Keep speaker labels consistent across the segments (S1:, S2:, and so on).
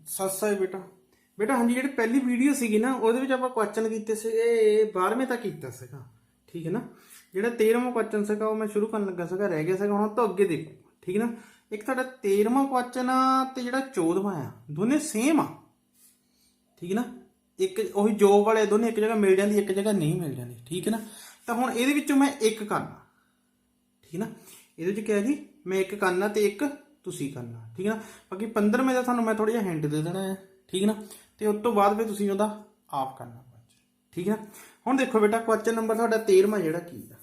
S1: ਸਤਿ ਸ੍ਰੀ ਬੇਟਾ ਬੇਟਾ ਹਾਂਜੀ ਜਿਹੜੀ ਪਹਿਲੀ ਵੀਡੀਓ ਸੀਗੀ ਨਾ ਉਹਦੇ ਵਿੱਚ ਆਪਾਂ ਕੁਐਸਚਨ ਕੀਤੇ ਸੀਗੇ 12ਵੇਂ ਤੱਕ ਕੀਤਾ ਸੀਗਾ। ਠੀਕ ਹੈ ਨਾ। ਜਿਹੜਾ 13ਵਾਂ ਕੁਐਸਚਨ ਸੀਗਾ ਉਹ ਮੈਂ ਸ਼ੁਰੂ ਕਰਨ ਲੱਗਾ ਸੀਗਾ, ਰਹਿ ਗਿਆ ਸੀਗਾ। ਹੁਣ ਤੋਂ ਅੱਗੇ ਦੇਖੋ, ਠੀਕ ਨਾ। ਇੱਕ ਤੁਹਾਡਾ 13ਵਾਂ ਕੁਐਸਚਨ ਆ ਤੇ ਜਿਹੜਾ 14ਵਾਂ ਆ ਦੋਨੇ ਸੇਮ ਆ। ਠੀਕ ਨਾ। ਇੱਕ ਉਹੀ ਜੋਬ ਵਾਲੇ ਦੋਨੇ ਇੱਕ ਜਗ੍ਹਾ ਮਿਲ ਜਾਂਦੀ, ਇੱਕ ਜਗ੍ਹਾ ਨਹੀਂ ਮਿਲ ਜਾਂਦੀ। ਠੀਕ ਹੈ ਨਾ। ਤਾਂ ਹੁਣ ਇਹਦੇ ਵਿੱਚੋਂ ਮੈਂ ਇੱਕ ਕਰਨਾ, ਠੀਕ ਨਾ। ਇਹਦੇ ਵਿੱਚ ਕਿਹਾ ਜੀ ਮੈਂ ਇੱਕ ਕਰਨਾ ਤੇ ਇੱਕ ਤੁਸੀਂ ਕਰਨਾ। ਠੀਕ ਹੈ ਨਾ। ਬਾਕੀ 15ਵੇਂ ਦਾ ਤੁਹਾਨੂੰ ਮੈਂ ਥੋੜਾ ਜਿਹਾ ਹਿੰਟ ਦੇ ਦੇਣਾ ਹੈ। ਠੀਕ ਨਾ। ਤੇ ਉਸ ਤੋਂ ਬਾਅਦ ਫਿਰ ਤੁਸੀਂ ਉਹਦਾ ਆਪ ਕਰਨਾ। ਠੀਕ ਹੈ ਨਾ। ਹੁਣ ਦੇਖੋ ਬੇਟਾ ਕੁਐਸਚਨ ਨੰਬਰ ਤੁਹਾਡਾ 13ਵਾਂ ਜਿਹੜਾ ਕੀ ਆ,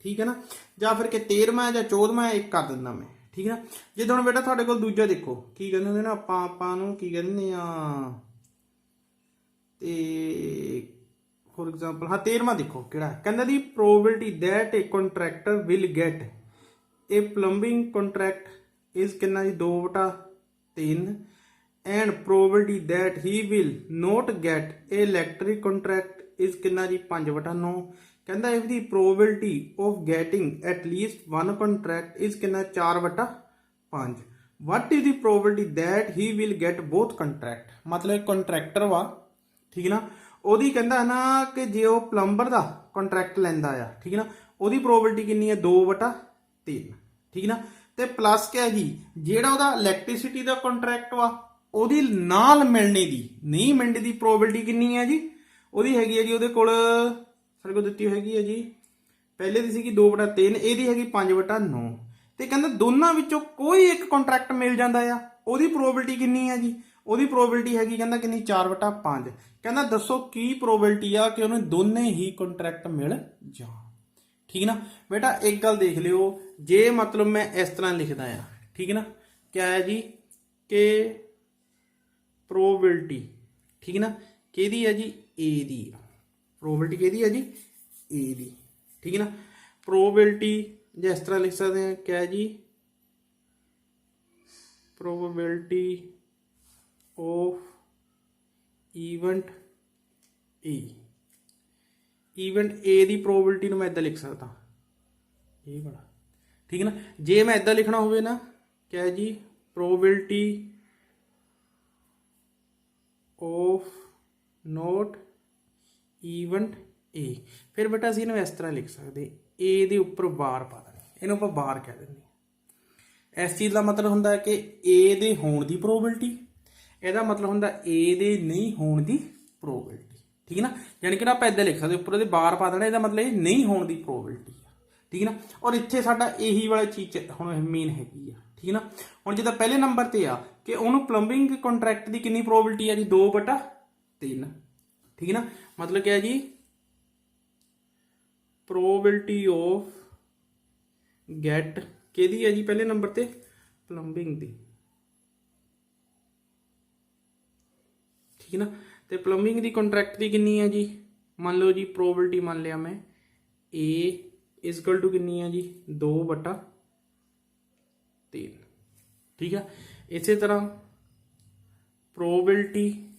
S1: ਠੀਕ ਹੈ ਨਾ। ਜਾਂ ਫਿਰ ਕਿ 13ਵਾਂ ਜਾਂ 14ਵਾਂ ਇੱਕ ਕਰ ਦਿੰਦਾ ਮੈਂ। ਠੀਕ ਹੈ ਨਾ। ਜੇ ਹੁਣ ਬੇਟਾ ਤੁਹਾਡੇ ਕੋਲ ਦੂਜਾ ਦੇਖੋ ਕੀ ਕਹਿੰਦੇ ਹੁੰਦੇ ਨਾ, ਆਪਾਂ ਨੂੰ ਕੀ ਕਹਿੰਦੇ ਆ, ਤੇ ਫੋਰ ਐਗਜ਼ਾਮਪਲ ਹਾਂ 13ਵਾਂ ਦੇਖੋ ਕਿਹੜਾ ਕਹਿੰਦਾ ਦੀ probability that A contractor will get A plumbing contract is ਕਿੰਨਾ ਜੀ 2/3 and probability that he will note get A electric contract is ਕਿੰਨਾ ਜੀ 5/9। ਕਹਿੰਦਾ if the probability of getting at least 1 contract is ਕਿੰਨਾ 4/5। What is the probability that he will get both contract. ਮਤਲਬ contractor ਵਾ, ਠੀਕ ਨਾ, ਉਹਦੀ ਕਹਿੰਦਾ ਨਾ ਕਿ ਜੇ ਉਹ ਪਲੰਬਰ ਦਾ ਕੰਟਰੈਕਟ ਲੈਂਦਾ ਆ, ਠੀਕ ਨਾ, ਉਹਦੀ ਪ੍ਰੋਬੇਬਿਲਿਟੀ ਕਿੰਨੀ ਹੈ 2/3। ਠੀਕ ਨਾ। ਤੇ ਪਲੱਸ ਕਿਹਾ ਜੀ ਜਿਹੜਾ ਉਹਦਾ ਇਲੈਕਟ੍ਰਿਸਿਟੀ ਦਾ ਕੰਟਰੈਕਟ ਵਾ ਉਹਦੀ ਨਾਲ ਮਿਲਣੇ ਦੀ ਨਹੀਂ ਮਿਲਣੇ ਦੀ ਪ੍ਰੋਬੇਬਿਲਿਟੀ ਕਿੰਨੀ ਹੈ ਜੀ, ਉਹਦੀ ਹੈਗੀ ਹੈ ਜੀ ਉਹਦੇ ਕੋਲ ਸਾਡੇ ਕੋਲ ਦਿੱਤੀ ਹੈਗੀ ਹੈ ਜੀ, ਪਹਿਲੇ ਦੀ ਸੀਗੀ 2/3, ਇਹਦੀ ਹੈਗੀ 5/9। ਤੇ ਕਹਿੰਦਾ ਦੋਨਾਂ ਵਿੱਚੋਂ ਕੋਈ ਇੱਕ ਕੰਟਰੈਕਟ ਮਿਲ ਜਾਂਦਾ ਆ, ਉਹਦੀ ਪ੍ਰੋਬੇਬਿਲਿਟੀ ਕਿੰਨੀ ਹੈ ਜੀ, ਉਹਦੀ ਪ੍ਰੋਬੇਬਿਲਿਟੀ ਹੈਗੀ ਕਹਿੰਦਾ ਕਿੰਨੀ 4/5। ਕਹਿੰਦਾ ਦੱਸੋ ਕੀ ਪ੍ਰੋਬੇਬਿਲਿਟੀ ਆ ਕਿ ਉਹਨੂੰ ਦੋਨੇ ਹੀ ਕੰਟਰੈਕਟ ਮਿਲ ਜਾਣ। ਠੀਕ ਨਾ ਬੇਟਾ। ਇੱਕ ਗੱਲ ਦੇਖ ਲਿਓ, ਜੇ ਮਤਲਬ ਮੈਂ ਇਸ ਤਰ੍ਹਾਂ ਲਿਖਦਾ ਆ, ਠੀਕ ਨਾ, ਕਿਆ ਹੈ ਜੀ ਕਿ ਪ੍ਰੋਬੇਬਿਲਿਟੀ, ਠੀਕ ਨਾ, ਕਿਹਦੀ ਹੈ ਜੀ ਏ ਦੀ, ਪ੍ਰੋਬੇਬਿਲਿਟੀ ਕਿਹਦੀ ਹੈ ਜੀ ਏ ਦੀ। ਠੀਕ ਨਾ। ਪ੍ਰੋਬੇਬਿਲਿਟੀ ਜੇ ਇਸ ਤਰ੍ਹਾਂ ਲਿਖ ਸਕਦੇ ਹਾਂ ਕਿਆ ਜੀ probability of event A. Event A ਦੀ ਪ੍ਰੋਬੇਬਿਲਿਟੀ ਨੂੰ ਮੈਂ ਇਦਾਂ ਲਿਖ ਸਕਦਾ ਇਹ ਵਾਲਾ। ਠੀਕ ਹੈ ਨਾ। ਜੇ ਮੈਂ ਇਦਾਂ ਲਿਖਣਾ ਹੋਵੇ ਨਾ ਕਿਆ ਜੀ ਪ੍ਰੋਬੇਬਿਲਿਟੀ ਆਫ ਨੋਟ ਇਵੈਂਟ ਏ, ਫਿਰ ਬੇਟਾ ਅਸੀਂ ਇਹਨੂੰ ਇਸ ਤਰ੍ਹਾਂ ਲਿਖ ਸਕਦੇ ਏ ਦੇ ਉੱਪਰ ਬਾਰ ਪਾ ਦੇਣੀ, ਇਹਨੂੰ ਆਪਾਂ ਬਾਰ ਕਹਿ ਦਿੰਦੇ ਹਾਂ। ਇਸ ਚੀਜ਼ ਦਾ ਮਤਲਬ ਹੁੰਦਾ ਕਿ ਏ ਦੇ ਹੋਣ ਦੀ ਪ੍ਰੋਬੇਬਿਲਿਟੀ, ਇਹਦਾ ਮਤਲਬ ਹੁੰਦਾ ਏ ਦੇ ਨਹੀਂ ਹੋਣ ਦੀ ਪ੍ਰੋਬੇਬਿਲਿਟੀ। ਠੀਕ ਨਾ। ਯਾਨੀ ਕਿ ਆਪਾਂ ਇਦਾਂ ਲਿਖ ਸਕਦੇ ਉੱਪਰ ਉਹਦੇ ਬਾਰ ਪਾ ਦੇਣਾ, ਇਹਦਾ ਮਤਲਬ ਇਹ ਨਹੀਂ ਹੋਣ ਦੀ ਪ੍ਰੋਬੇਬਿਲਿਟੀ ਆ। ਠੀਕ ਨਾ। ਔਰ ਇੱਥੇ ਸਾਡਾ ਇਹੀ ਵਾਲੀ ਚੀਜ਼ ਹੁਣ ਮੇਨ ਹੈਗੀ ਆ। ਠੀਕ ਨਾ। ਹੁਣ ਜਿੱਦਾਂ ਪਹਿਲੇ ਨੰਬਰ ਤੇ ਆ ਕਿ ਉਹਨੂੰ ਪਲੰਬਿੰਗ ਕੰਟਰੈਕਟ ਦੀ ਕਿੰਨੀ ਪ੍ਰੋਬੇਬਿਲਿਟੀ ਆ ਜੀ 2/3। ਠੀਕ ਨਾ। ਮਤਲਬ ਕੀ ਹੈ ਜੀ ਪ੍ਰੋਬੇਬਿਲਿਟੀ ਆਫ ਗੈਟ ਕਿਹਦੀ ਹੈ ਜੀ ਪਹਿਲੇ ਨੰਬਰ ਤੇ ਪਲੰਬਿੰਗ ਦੀ। ਠੀਕ ਨਾ। ਤੇ ਪਲੰਬਿੰਗ ਦੀ ਕੰਟਰੈਕਟ ਦੀ ਕਿੰਨੀ ਹੈ ਜੀ, ਮੰਨ ਲਓ ਜੀ ਪ੍ਰੋਬੇਬਿਲਿਟੀ ਮੰਨ ਲਿਆ ਮੈਂ A ਇਜ਼ ਇਕੁਅਲ ਟੂ ਕਿੰਨੀ ਹੈ ਜੀ 2/3। ਠੀਕ ਆ। ਇਸੇ ਤਰ੍ਹਾਂ ਪ੍ਰੋਬੇਬਿਲਿਟੀ,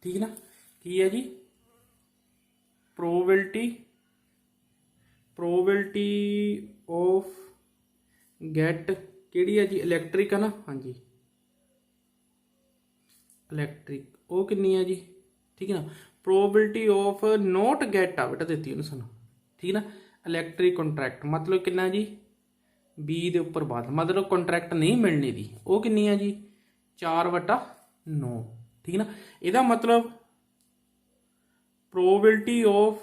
S1: ਠੀਕ ਨਾ, ਕੀ ਹੈ ਜੀ ਪ੍ਰੋਬੇਬਿਲਿਟੀ ਆਫ ਗੈਟ ਕਿਹੜੀ ਹੈ ਜੀ ਇਲੈਕਟ੍ਰਿਕ ਹੈ ਨਾ, ਹਾਂਜੀ ਇਲੈਕਟ੍ਰਿਕ, ਉਹ ਕਿੰਨੀ ਹੈ ਜੀ। ਠੀਕ ਹੈ ਨਾ। ਪ੍ਰੋਬੇਬਿਲਿਟੀ ਆਫ ਨੋਟ ਗੈਟ ਆ ਬੇਟਾ ਦਿੱਤੀ ਉਹਨੂੰ ਸਾਨੂੰ। ਠੀਕ ਨਾ। ਇਲੈਕਟ੍ਰਿਕ ਕੰਟਰੈਕਟ ਮਤਲਬ ਕਿੰਨਾ ਜੀ ਬੀ ਦੇ ਉੱਪਰ ਬਾਅਦ, ਮਤਲਬ ਕੰਟਰੈਕਟ ਨਹੀਂ ਮਿਲਣੇ ਦੀ, ਉਹ ਕਿੰਨੀ ਹੈ ਜੀ 4/9। ਠੀਕ ਨਾ। ਇਹਦਾ ਮਤਲਬ ਪ੍ਰੋਬੇਬਿਲਿਟੀ ਆਫ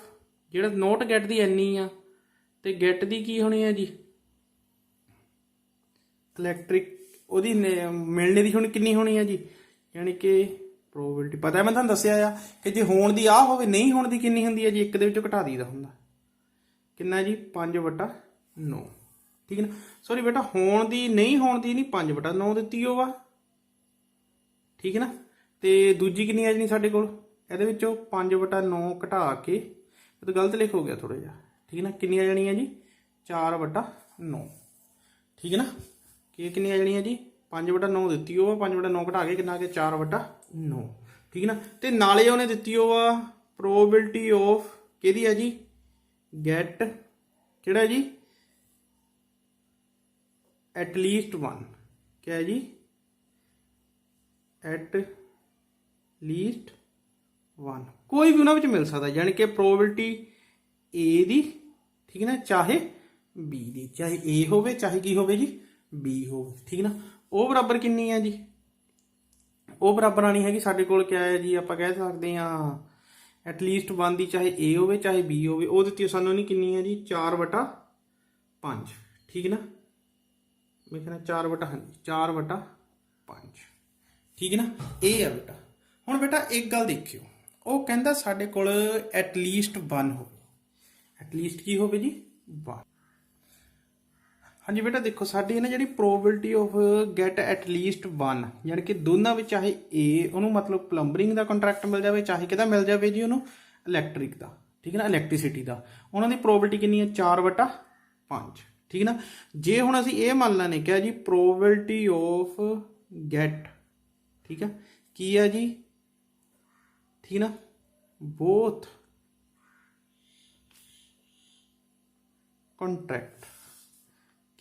S1: ਜਿਹੜਾ ਨੋਟ ਗੈਟ ਦੀ ਇੰਨੀ ਆ ਤੇ ਗੈਟ ਦੀ ਕੀ ਹੋਣੀ ਹੈ ਜੀ ਇਲੈਕਟ੍ਰਿਕ, ਉਹਦੀ ਮਿਲਣੇ ਦੀ ਹੁਣ ਕਿੰਨੀ ਹੋਣੀ ਹੈ ਜੀ, ਯਾਨੀ ਕਿ ਪ੍ਰੋਬੇਬਿਲਿਟੀ ਪਤਾ ਮੈਂ ਤੁਹਾਨੂੰ ਦੱਸਿਆ ਆ ਕਿ ਜੇ ਹੋਣ ਦੀ ਆਹ ਹੋਵੇ ਨਹੀਂ ਹੋਣ ਦੀ ਕਿੰਨੀ ਹੁੰਦੀ ਹੈ ਜੀ, ਇੱਕ ਦੇ ਵਿੱਚੋਂ ਘਟਾ ਦਈਦਾ ਹੁੰਦਾ ਕਿੰਨਾ ਜੀ 5/9। ਠੀਕ ਹੈ ਨਾ। ਸੌਰੀ ਬੇਟਾ ਹੋਣ ਦੀ ਨਹੀਂ ਹੋਣ ਦੀ ਨਹੀਂ 5/9 ਦਿੱਤੀ ਉਹ ਵਾ। ਠੀਕ ਹੈ ਨਾ। ਤੇ ਦੂਜੀ ਕਿੰਨੀ ਆ ਜਣੀ ਸਾਡੇ ਕੋਲ ਇਹਦੇ ਵਿੱਚੋਂ 5/9 ਘਟਾ ਕੇ, ਇਹ ਤਾਂ ਗਲਤ ਲਿਖ ਹੋ ਗਿਆ ਥੋੜਾ ਜਿਹਾ। ਠੀਕ ਹੈ ਨਾ। ਕਿੰਨੀ ਆ ਜਾਣੀ ਹੈ ਜੀ 4/9। ਠੀਕ ਹੈ ਨਾ। ਕਿ ਕਿੰਨੀ ਆ ਜਾਣੀ ਹੈ ਜੀ 5/9 ਦਿੱਤੀ ਉਹ 5/9 ਘਟਾ ਕੇ ਕਿੰਨਾ ਆ ਗਿਆ 4/9। ਠੀਕ ਨਾ। ਤੇ ਨਾਲੇ ਉਹਨੇ ਦਿੱਤੀ ਉਹ ਆ ਪ੍ਰੋਬੇਬਿਲਿਟੀ ਆਫ ਕਿਹਦੀ ਹੈ ਜੀ ਗੈਟ ਕਿਹੜਾ ਜੀ एट लीस्ट 1 क्या है जी एट ਲੀਸਟ 1 ਕੋਈ ਵੀ ਉਹਨਾਂ ਵਿੱਚ ਮਿਲ ਸਕਦਾ, ਯਾਨੀ ਕਿ ਪ੍ਰੋਬੇਬਿਲਿਟੀ A ਦੀ, ਠੀਕ ਹੈ ਨਾ, ਚਾਹੇ B ਦੀ, ਚਾਹੇ A ਹੋਵੇ ਚਾਹੇ ਕੀ ਹੋਵੇ ਜੀ B ਹੋਵੇ, ਠੀਕ ਹੈ ਨਾ। ਉਹ ਬਰਾਬਰ ਕਿੰਨੀ ਹੈ ਜੀ, ਉਹ ਬਰਾਬਰ ਆਣੀ ਹੈਗੀ ਸਾਡੇ ਕੋਲ ਕਿਆ ਹੈ ਜੀ, ਆਪਾਂ ਕਹਿ ਸਕਦੇ ਹਾਂ ਐਟਲੀਸਟ 1 ਦੀ, ਚਾਹੇ A ਹੋਵੇ ਚਾਹੇ B ਹੋਵੇ। ਉਹ ਦਿੱਤੀ ਸਾਨੂੰ ਨਹੀਂ ਕਿੰਨੀ ਹੈ ਜੀ 4/5, ਠੀਕ ਹੈ ਨਾ, ਮੈਂ ਕਹਿੰਦਾ 4/5, ਠੀਕ ਹੈ ਨਾ। ਇਹ ਆ ਬੇਟਾ। ਹੁਣ ਬੇਟਾ ਇੱਕ ਗੱਲ ਦੇਖਿਓ, ਉਹ ਕਹਿੰਦਾ ਸਾਡੇ ਕੋਲ ਐਟਲੀਸਟ 1 ਹੋਵੇ, ਐਟਲੀਸਟ ਕੀ ਹੋਵੇ ਜੀ 1। ਹਾਂਜੀ ਬੇਟਾ ਦੇਖੋ ਸਾਡੀ ਨਾ ਜਿਹੜੀ ਪ੍ਰੋਬੇਬਿਲਿਟੀ ਆਫ ਗੈਟ ਐਟਲੀਸਟ 1, ਯਾਨੀ ਕਿ ਦੋਨਾਂ ਵਿੱਚ ਚਾਹੇ A ਉਹਨੂੰ ਮਤਲਬ ਪਲੰਬਰਿੰਗ ਦਾ ਕੰਟਰੈਕਟ ਮਿਲ ਜਾਵੇ, ਚਾਹੇ ਕਿਹਦਾ ਮਿਲ ਜਾਵੇ ਜੀ ਉਹਨੂੰ ਇਲੈਕਟ੍ਰਿਕ ਦਾ, ਠੀਕ ਹੈ ਨਾ, ਇਲੈਕਟ੍ਰੀਸਿਟੀ ਦਾ, ਉਹਨਾਂ ਦੀ ਪ੍ਰੋਬੇਬਿਲਿਟੀ ਕਿੰਨੀ ਹੈ 4/5, ਠੀਕ ਹੈ ਨਾ। ਜੇ ਹੁਣ ਅਸੀਂ ਇਹ ਮੰਨ ਲੈਣੇ ਕਿਹਾ ਜੀ ਪ੍ਰੋਬੇਬਿਲਿਟੀ ਆਫ ਗੈਟ, ਠੀਕ ਹੈ, ਕੀ ਹੈ ਜੀ, ਠੀਕ ਨਾ, ਬੋਥ ਕੰਟਰੈਕਟ,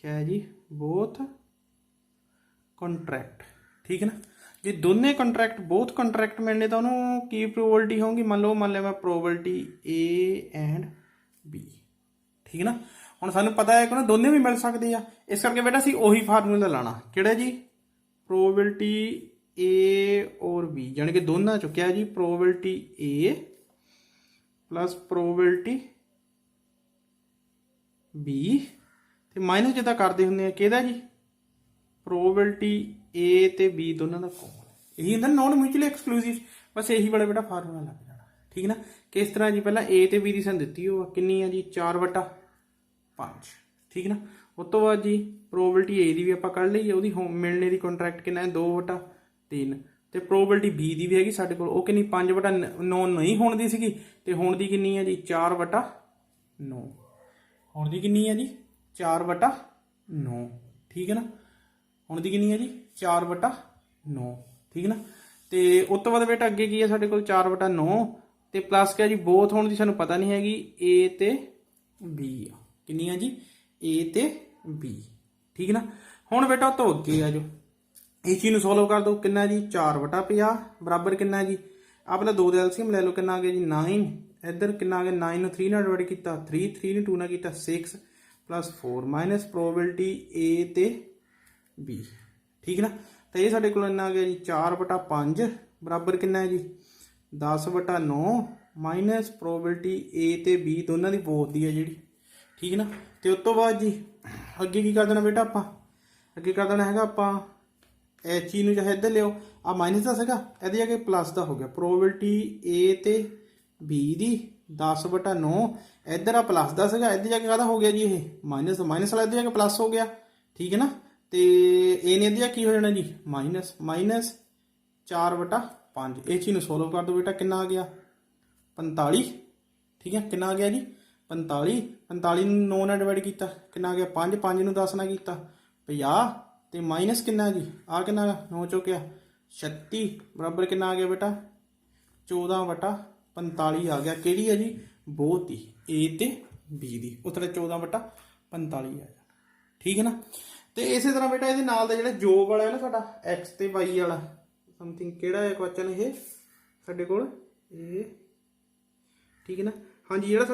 S1: क्या है जी बोथ कंट्रैक्ट, ठीक है ना। जे दोने कंट्रैक्ट बोथ कंट्रैक्ट मिलने तो उन्होंने की प्रोबेबिलिटी होगी, मान लिया मैं प्रोबेबिलिटी A एंड B, ठीक है ना। हुण सानूं पता है कि ना दोने भी मिल सकते हैं, इस करके बेटा असीं उही फार्मूला लाना किहड़ा जी प्रोबेबिलिटी A और B, यानी कि दोनों चो क्या जी probability A plus probability B ਤੇ ਮਾਈਨਸ ਜਿੱਦਾਂ ਕਰਦੇ ਹੁੰਦੇ ਆ ਕਿਹਦਾ ਜੀ ਪ੍ਰੋਬੇਬਿਲਿਟੀ A ਤੇ B ਦੋਨਾਂ ਦਾ ਕੋਮਨ, ਇਹੀ ਹੁੰਦਾ ਨੋਨ ਮਿਊਚੁਅਲੀ ਐਕਸਕਲੂਸਿਵ, ਬਸ ਇਹੀ ਵਾਲਾ ਬੇਟਾ ਫਾਰਮੂਲਾ ਲੱਗ ਜਾਣਾ, ਠੀਕ ਨਾ। ਕਿਸ ਤਰ੍ਹਾਂ ਜੀ ਪਹਿਲਾਂ A ਤੇ B ਦੀ ਸਾਨੂੰ ਦਿੱਤੀ ਉਹ ਕਿੰਨੀ ਆ ਜੀ 4/5, ਠੀਕ ਨਾ। ਉਸ ਤੋਂ ਬਾਅਦ ਜੀ ਪ੍ਰੋਬੇਬਿਲਿਟੀ A ਦੀ ਵੀ ਆਪਾਂ ਕੱਢ ਲਈ, ਉਹਦੀ ਮਿਲਣੇ ਦੀ ਕੰਟਰੈਕਟ ਕਿੰਨਾ ਹੈ 2/3, ਤੇ ਪ੍ਰੋਬੇਬਿਲਿਟੀ B ਦੀ ਵੀ ਹੈਗੀ ਸਾਡੇ ਕੋਲ, ਉਹ ਕਿੰਨੀ 5/9 ਨਹੀਂ ਹੋਣ ਦੀ ਸੀਗੀ, ਤੇ ਹੋਣ ਦੀ ਕਿੰਨੀ ਹੈ ਜੀ 4/9, ਹੋਣ ਦੀ ਕਿੰਨੀ ਹੈ ਜੀ 4/9, ਠੀਕ ਹੈ ਨਾ। ਹੁਣ ਦੀ ਕਿੰਨੀ ਹੈ ਜੀ 4/9, ਠੀਕ ਹੈ ਨਾ। ਤੇ ਉਸ ਤੋਂ ਬਾਅਦ ਬੇਟਾ ਅੱਗੇ ਕੀ ਹੈ ਸਾਡੇ ਕੋਲ 4/9 ਤੇ ਪਲੱਸ ਕਿਆ ਜੀ ਬੋਥ ਹੋਣ ਦੀ ਸਾਨੂੰ ਪਤਾ ਨਹੀਂ ਹੈਗੀ A ਤੇ B, ਕਿੰਨੀ ਹੈ ਜੀ A ਤੇ B, ਠੀਕ ਹੈ ਨਾ। ਹੁਣ ਬੇਟਾ ਉਹ ਤੋਂ ਅੱਗੇ ਆ ਜੋ ਇਸ ਚੀਜ਼ ਨੂੰ ਸੋਲਵ ਕਰ ਦਿਓ, ਕਿੰਨਾ ਜੀ 4/50 ਬਰਾਬਰ ਕਿੰਨਾ ਜੀ, ਆਹ ਪਹਿਲਾਂ 2 ਦਾ ਐਲਸੀਐਮ ਲੈ ਲਓ, ਕਿੰਨਾ ਆ ਗਿਆ ਜੀ 9, ਇੱਧਰ ਕਿੰਨਾ ਆ ਗਿਆ 9 ਨੂੰ 3 ਨਾਲ ਡਿਵਾਈਡ ਕੀਤਾ 3, 3 ਨੂੰ 2 ਨਾਲ ਕੀਤਾ 6 प्लस 4 माइनस प्रोबेबिलिटी A ते B, ठीक है ना। तो ये साढ़े को आ गया जी 4/5 बराबर कितना है जी 10/9 माइनस प्रोबेबिलिटी A ते B दोनों की बोथ दी है जी, ठीक है ना। तो उस तो बाद जी अगे की कर देना बेटा, आप अगे कर देना है आप इस चीज़ में चाहे इधर लियो, आ माइनस का सीगा इहदे जाके प्लस का हो गया, प्रोबेबिलिटी A ते B दी 10/9, इधर आ प्लस का सीगा, इधर जाके कहता हो गया जी ये माइनस, माइनस वाला इधर जाके प्लस हो गया, ठीक है ना। तो ए ने इधर की हो जाना जी माइनस, माइनस 4/5, इस चीज़ सोल्व कर दो बेटा, कितना आ गया 45, ठीक है, कितना आ गया जी 45, 45 9 ਨਾਲ डिवाइड किया कितना आ गया 5, 5 ਨੂੰ 10 ਨਾਲ किया 50, तो माइनस कितना जी आ कितना 9 ਚੋਂ 36 बराबर कितना आ गया बेटा 14/45 आ गया, ਕਿਹੜੀ ਹੈ ਜੀ बोथ ਦੀ A ਤੇ B ਦੀ, ਉਸ ਤਰ੍ਹਾਂ 14/45 ਆ ਜਾਣਾ, ਠੀਕ ਹੈ ਨਾ। ਤੇ ਇਸੇ ਤਰ੍ਹਾਂ ਬੇਟਾ ਇਹਦੇ ਨਾਲ ਦਾ ਜਿਹੜਾ ਜੋਬ ਵਾਲਾ ਹੈ ਨਾ ਸਾਡਾ x ਤੇ y ਵਾਲਾ ਸਮਥਿੰਗ ਕਿਹੜਾ ਹੈ ਕੁਐਸਚਨ ਇਹ ਸਾਡੇ ਕੋਲ ਇਹ, ਠੀਕ ਹੈ ਨਾ। ਹਾਂਜੀ ਜਿਹੜਾ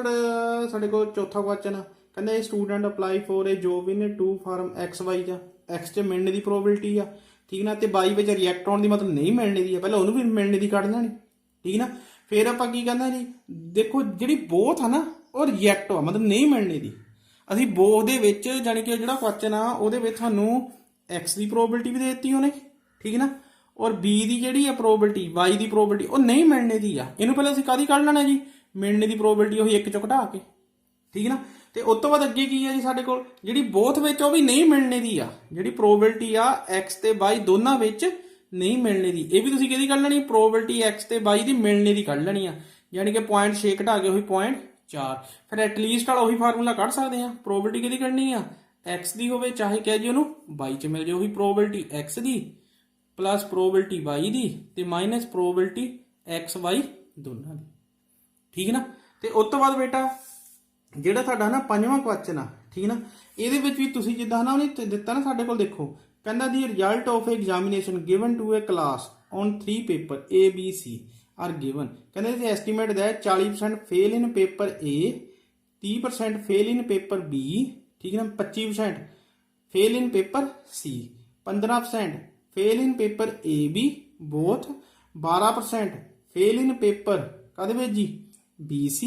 S1: ਸਾਡੇ ਕੋਲ ਚੌਥਾ ਕੁਐਸਚਨ ਆ, ਕਹਿੰਦਾ ਇਹ ਸਟੂਡੈਂਟ ਅਪਲਾਈ ਫੋਰ ਏ ਜੋਬ ਇਨ 2 ਫਾਰਮ XY ਜਾਂ x 'ਚ ਮਿਲਣੇ ਦੀ ਪ੍ਰੋਬੇਬਿਲਿਟੀ ਆ, ਠੀਕ ਨਾ, ਤੇ y ਵਿੱਚ ਰਿਐਕਟ ਹੋਣ ਦੀ ਮਤਲਬ ਨਹੀਂ ਮਿਲਣੇ ਦੀ ਆ, ਪਹਿਲਾਂ ਉਹਨੂੰ ਵੀ ਮਿਲਣੇ ਦੀ ਕੱਢ ਲੈਣੀ, ਠੀਕ ਨਾ। ਫਿਰ ਆਪਾਂ ਕੀ ਕਹਿੰਦਾ ਜੀ ਦੇਖੋ ਜਿਹੜੀ ਬੋਥ ਆ ਨਾ ਉਹ ਰਿਐਕਟ ਆ, ਮਤਲਬ ਨਹੀਂ ਮਿਲਣੇ ਦੀ, ਅਸੀਂ ਬੋਥ ਦੇ ਵਿੱਚ ਜਾਣੀ ਕਿ ਜਿਹੜਾ ਕੁਐਸਚਨ ਆ ਉਹਦੇ ਵਿੱਚ ਤੁਹਾਨੂੰ x ਦੀ ਪ੍ਰੋਬੇਬਿਲਿਟੀ ਵੀ ਦੇ ਦਿੱਤੀ ਉਹਨੇ, ਠੀਕ ਨਾ, ਔਰ b ਦੀ ਜਿਹੜੀ ਆ ਪ੍ਰੋਬੇਬਿਲਿਟੀ y ਦੀ ਪ੍ਰੋਬੇਬਿਲਿਟੀ ਉਹ ਨਹੀਂ ਮਿਲਣੇ ਦੀ ਆ, ਇਹਨੂੰ ਪਹਿਲਾਂ ਅਸੀਂ ਕਾਹਦੀ ਕੱਢ ਲੈਣਾ ਜੀ ਮਿਲਣੇ ਦੀ ਪ੍ਰੋਬੇਬਿਲਿਟੀ ਉਹੀ 1 ਚੋਂ ਘਟਾ ਕੇ, ਠੀਕ ਨਾ। ਤੇ ਉਸ ਤੋਂ ਬਾਅਦ ਅੱਗੇ ਕੀ ਆ ਜੀ ਸਾਡੇ ਕੋਲ ਜਿਹੜੀ ਬੋਥ ਵਿੱਚ ਉਹ ਵੀ ਨਹੀਂ ਮਿਲਣੇ ਦੀ ਆ, ਜਿਹੜੀ ਪ੍ਰੋਬੇਬਿਲਿਟੀ ਆ x ਤੇ y ਦੋਨਾਂ ਵਿੱਚ ਨਹੀਂ ਮਿਲਣੇ ਦੀ, ਇਹ ਵੀ ਤੁਸੀਂ ਕਿਹਦੀ ਕੱਢ ਲੈਣੀ ਪ੍ਰੋਬੇਬਿਲਿਟੀ x ਤੇ y ਦੀ ਮਿਲਣੇ ਦੀ ਕੱਢ ਲੈਣੀ ਆ, ਯਾਨੀ ਕਿ 0.6 ਘਟਾ ਕੇ ਉਹੀ 0.4, ਫਿਰ ਐਟਲੀਸਟ ਵਾਲਾ ਉਹੀ ਫਾਰਮੂਲਾ ਕੱਢ ਸਕਦੇ ਆ, ਪ੍ਰੋਬੇਬਿਲਿਟੀ ਕਿਹਦੀ ਕੱਢਣੀ ਆ x ਦੀ ਹੋਵੇ ਚਾਹੇ ਕਹਿ ਜੀ ਉਹਨੂੰ y 'ਚ ਮਿਲ ਜਾਏ, ਉਹੀ ਪ੍ਰੋਬੇਬਿਲਿਟੀ x ਦੀ ਪਲੱਸ ਪ੍ਰੋਬੇਬਿਲਿਟੀ y ਦੀ ਤੇ ਮਾਈਨਸ ਪ੍ਰੋਬੇਬਿਲਿਟੀ x y ਦੋਨਾਂ ਦੀ, ਠੀਕ ਨਾ। ਤੇ ਉਸ ਤੋਂ ਬਾਅਦ ਬੇਟਾ ਜਿਹੜਾ ਤੁਹਾਡਾ ਨਾ 5ਵਾਂ ਕੁਐਸਚਨ ਆ, ਠੀਕ ਨਾ, ਇਹਦੇ ਵਿੱਚ ਵੀ ਤੁਸੀਂ ਜਿੱਦਾਂ ਨਾ ਉਹਨੇ ਦਿੱਤਾ ਨਾ ਸਾਡੇ ਕੋਲ ਦੇਖੋ ਕਹਿੰਦਾ the result of examination given to a class on 3 paper A, B, C are given. ਕਹਿੰਦੇ this estimate that 40% fail in paper A, 30% fail in paper B, ਠੀਕ ਹੈ ਨਾ, 25% fail in paper C, 15% fail in paper A, B both, 12% fail in paper ਕਾਹਦੇ ਵਿੱਚ ਜੀ B, C,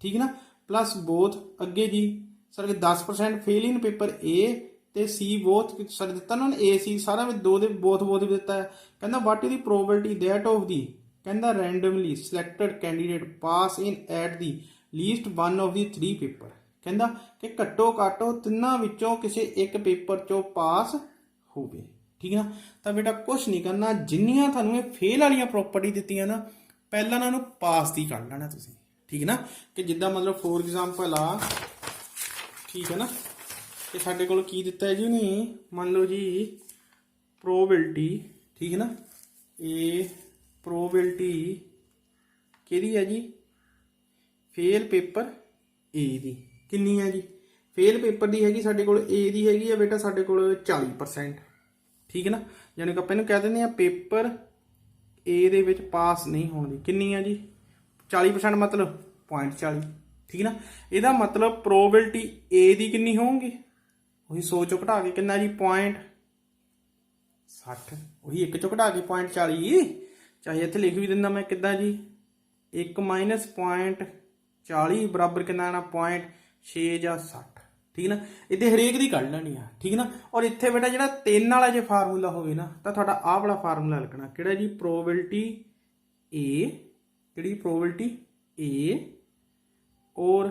S1: ਠੀਕ ਹੈ ਨਾ, ਪਲੱਸ both ਅੱਗੇ ਜੀ sir 10% fail in paper A ਤੇ C both ਸਰ ਦਿੱਤਾ ਨਾ A C ਸਾਰਾ ਵਿੱਚ ਦੋ ਦੇ both ਵੀ ਦਿੱਤਾ ਹੈ। ਕਹਿੰਦਾ what is the probability that of the ਕਹਿੰਦਾ randomly selected candidate pass in at the least one of the 3 paper। ਕਹਿੰਦਾ ਕਿ ਘੱਟੋ ਘੱਟ ਤਿੰਨਾਂ ਵਿੱਚੋਂ ਕਿਸੇ ਇੱਕ ਪੇਪਰ ਚੋਂ ਪਾਸ ਹੋਵੇ, ਠੀਕ ਹੈ ਨਾ। ਤਾਂ ਬੇਟਾ ਕੁਛ ਨਹੀਂ ਕਰਨਾ, ਜਿੰਨੀਆਂ ਤੁਹਾਨੂੰ ਇਹ ਫੇਲ ਵਾਲੀਆਂ ਪ੍ਰੋਪਰਟੀ ਦਿੱਤੀਆਂ ਨਾ ਪਹਿਲਾਂ ਇਹਨਾਂ ਨੂੰ ਪਾਸ ਦੀ ਕੱਢ ਲੈਣਾ ਤੁਸੀਂ, ਠੀਕ ਹੈ ਨਾ। ਕਿ ਜਿੱਦਾਂ ਮਤਲਬ ਫੋਰ ਐਗਜ਼ਾਮਪਲ ਆ, ਠੀਕ ਹੈ ਨਾ, ਕਿ ਸਾਡੇ ਕੋਲ ਕੀ ਦਿੱਤਾ ਹੈ ਜੀ ਉਹਨੇ, ਮੰਨ ਲਓ ਜੀ ਪ੍ਰੋਬੇਬਿਲਟੀ, ਠੀਕ ਹੈ ਨਾ, ਇਹ ਪ੍ਰੋਬੇਬਿਲਟੀ ਕਿਹਦੀ ਹੈ ਜੀ ਫੇਲ ਪੇਪਰ ਏ ਦੀ ਕਿੰਨੀ ਹੈ ਜੀ, ਫੇਲ ਪੇਪਰ ਦੀ ਹੈਗੀ ਸਾਡੇ ਕੋਲ ਏ ਦੀ ਹੈਗੀ ਆ ਬੇਟਾ ਸਾਡੇ ਕੋਲ 40%, ਠੀਕ ਹੈ ਨਾ। ਯਾਨੀ ਕਿ ਆਪਾਂ ਇਹਨੂੰ ਕਹਿ ਦਿੰਦੇ ਆ ਪੇਪਰ ਏ ਦੇ ਵਿੱਚ ਪਾਸ ਨਹੀਂ ਹੋਣ ਦੀ ਕਿੰਨੀ ਆ ਜੀ 40%, ਮਤਲਬ 0.40, ਠੀਕ ਹੈ ਨਾ। ਇਹਦਾ ਮਤਲਬ ਪ੍ਰੋਬੇਬਿਲਟੀ ਏ ਦੀ ਕਿੰਨੀ ਹੋਊਗੀ, ਉਹੀ 100 ਚੋਂ ਘਟਾ ਕੇ ਕਿੰਨਾ ਜੀ 0.60, ਉਹੀ 1 ਚੋਂ ਘਟਾ ਕੇ 0.40, ਚਾਹੇ ਇੱਥੇ ਲਿਖ ਵੀ ਦਿੰਦਾ ਮੈਂ ਕਿੱਦਾਂ ਜੀ 1 ਮਾਈਨਸ 0.40 ਬਰਾਬਰ ਕਿੰਨਾ ਆਣਾ 0.6 ਜਾਂ 60, ਠੀਕ ਨਾ। ਇੱਥੇ ਹਰੇਕ ਦੀ ਕੱਢ ਲੈਣੀ ਆ, ਠੀਕ ਨਾ। ਔਰ ਇੱਥੇ ਬੇਟਾ ਜਿਹੜਾ 3 ਵਾਲਾ ਜੇ ਫਾਰਮੂਲਾ ਹੋਵੇ ਨਾ ਤਾਂ ਤੁਹਾਡਾ ਆਹ ਵਾਲਾ ਫਾਰਮੂਲਾ ਲੱਗਣਾ ਕਿਹੜਾ ਜੀ ਪ੍ਰੋਬੇਬਿਲਟੀ ਏ, ਕਿਹੜੀ ਪ੍ਰੋਬੇਬਿਲਟੀ ਏ ਔਰ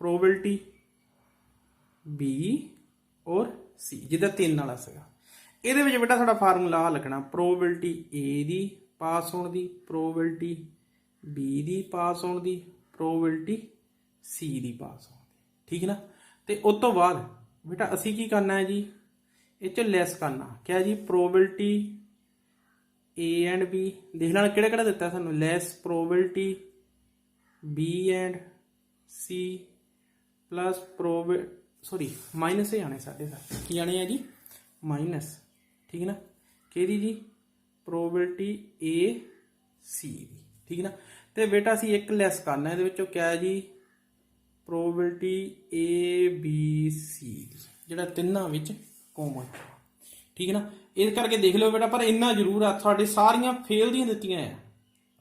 S1: ਪ੍ਰੋਬੇਬਿਲਟੀ ਬੀ ਔਰ ਸੀ, ਜਿੱਦਾਂ 3 ਵਾਲਾ ਸੀਗਾ। ਇਹਦੇ ਵਿੱਚ ਬੇਟਾ ਸਾਡਾ ਫਾਰਮੂਲਾ ਆ ਲੱਗਣਾ ਪ੍ਰੋਬੇਬਿਲਟੀ ਏ ਦੀ ਪਾਸ ਹੋਣ ਦੀ, ਪ੍ਰੋਬੇਬਿਲਟੀ ਬੀ ਦੀ ਪਾਸ ਹੋਣ ਦੀ, ਪ੍ਰੋਬੇਬਿਲਟੀ ਸੀ ਦੀ ਪਾਸ ਹੋਣ ਦੀ, ਠੀਕ ਹੈ ਨਾ। ਤੇ ਉਸ ਤੋਂ ਬਾਅਦ ਬੇਟਾ ਅਸੀਂ ਕੀ ਕਰਨਾ ਹੈ ਜੀ ਇਹ ਚ ਲੈਸ ਕਰਨਾ, ਕਿਆ ਜੀ ਪ੍ਰੋਬੇਬਿਲਟੀ ਏ ਐਂਡ ਬੀ ਦੇਖ ਲੈਣਾ ਕਿਹੜਾ ਕਿਹੜਾ ਦਿੱਤਾ ਸਾਨੂੰ, less probability B and C plus minus ਹੀ ਆਣੇ ਸਾਡੇ ਕੀ ਆਣੇ ਆ ਜੀ ਮਾਈਨਸ, ਠੀਕ ਹੈ ਨਾ, ਕਿਹਦੀ ਜੀ ਪ੍ਰੋਬੇਬਿਲਟੀ ਏ ਸੀ ਦੀ, ਠੀਕ ਹੈ ਨਾ। ਤੇ ਬੇਟਾ ਅਸੀਂ ਇੱਕ ਲੈਸ ਕਰਨਾ ਇਹਦੇ ਵਿੱਚੋਂ ਕਿਆ ਜੀ ਪ੍ਰੋਬੇਬਿਲਟੀ ਏ ਬੀ ਸੀ ਜਿਹੜਾ ਤਿੰਨਾਂ ਵਿੱਚ ਕੋਮਨ, ਠੀਕ ਹੈ ਨਾ। ਇਸ ਕਰਕੇ ਦੇਖ ਲਓ ਬੇਟਾ, ਪਰ ਇੰਨਾ ਜ਼ਰੂਰ ਆ ਸਾਡੇ ਸਾਰੀਆਂ ਫੇਲ ਦੀਆਂ ਦਿੱਤੀਆਂ ਆ,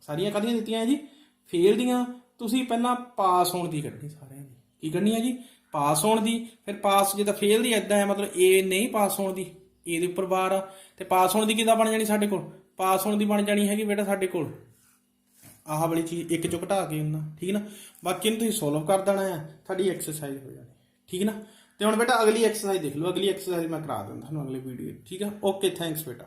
S1: ਸਾਰੀਆਂ ਕਾਹਦੀਆਂ ਦਿੱਤੀਆਂ ਜੀ ਫੇਲ ਦੀਆਂ। ਤੁਸੀਂ ਪਹਿਲਾਂ ਪਾਸ ਹੋਣ ਦੀ ਕੱਢਣੀ ਸਾਰਿਆਂ ਦੀ, ਕੀ ਕੱਢਣੀ ਹੈ ਜੀ ਪਾਸ ਹੋਣ ਦੀ, ਫਿਰ ਪਾਸ ਜਿੱਦਾਂ ਫੇਲ ਦੀ ਇੱਦਾਂ ਹੈ ਮਤਲਬ ਏ ਨਹੀਂ ਪਾਸ ਹੋਣ ਦੀ, ਏ ਦੇ ਉੱਪਰ ਬਾਰ ਆ, ਤੇ ਪਾਸ ਹੋਣ ਦੀ ਕਿੱਦਾਂ ਬਣ ਜਾਣੀ ਸਾਡੇ ਕੋਲ, ਪਾਸ ਹੋਣ ਦੀ ਬਣ ਜਾਣੀ ਹੈਗੀ ਬੇਟਾ ਸਾਡੇ ਕੋਲ ਆਹ ਵਾਲੀ ਚੀਜ਼ 1 ਚੋਂ ਘਟਾ ਕੇ ਉਹਨਾਂ, ਠੀਕ ਨਾ। ਬਾਕੀ ਨੂੰ ਤੁਸੀਂ ਸੋਲਵ ਕਰ ਦੇਣਾ ਆ, ਤੁਹਾਡੀ ਐਕਸਰਸਾਈਜ਼ ਹੋ ਜਾਣੀ, ਠੀਕ ਨਾ। ਤੇ ਹੁਣ ਬੇਟਾ ਅਗਲੀ ਐਕਸਰਸਾਈਜ਼ ਦੇਖ ਲਓ, ਅਗਲੀ ਐਕਸਰਸਾਈਜ਼ ਮੈਂ ਕਰਾ ਦਿੰਦਾ ਤੁਹਾਨੂੰ ਅਗਲੀ ਵੀਡੀਓ, ਠੀਕ ਆ। ਓਕੇ ਥੈਂਕਸ ਬੇਟਾ।